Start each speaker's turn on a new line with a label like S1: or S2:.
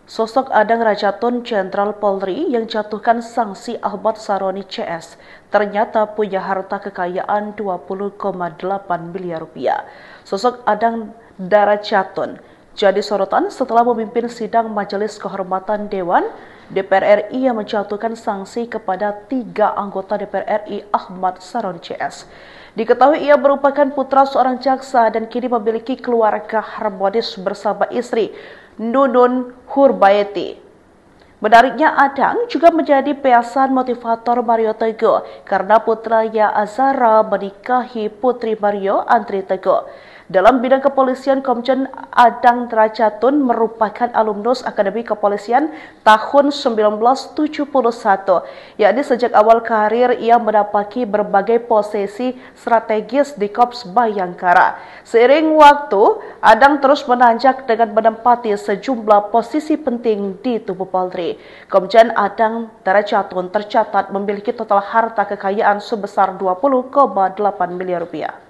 S1: Sosok Adang Rajatun Jenderal Polri yang jatuhkan sanksi Ahmad Saroni CS ternyata punya harta kekayaan 20,8 miliar rupiah. Sosok Adang Darajatun jadi sorotan setelah memimpin sidang Majelis Kehormatan Dewan DPR RI yang menjatuhkan sanksi kepada 3 anggota DPR RI Ahmad Saroni CS. Diketahui ia merupakan putra seorang jaksa dan kini memiliki keluarga harmonis bersama istri Nunun Hurbaiti. Menariknya, Adang juga menjadi peasan motivator Mario Teguh karena putranya Azara menikahi putri Mario, Andri Teguh. Dalam bidang kepolisian, Komjen Adang Rajatun merupakan alumnus Akademi Kepolisian tahun 1971, yakni sejak awal karir ia menapaki berbagai posisi strategis di Korps Bayangkara. Seiring waktu, Adang terus menanjak dengan menempati sejumlah posisi penting di tubuh Polri. Komjen Adang Rajatun tercatat memiliki total harta kekayaan sebesar 20,8 miliar rupiah.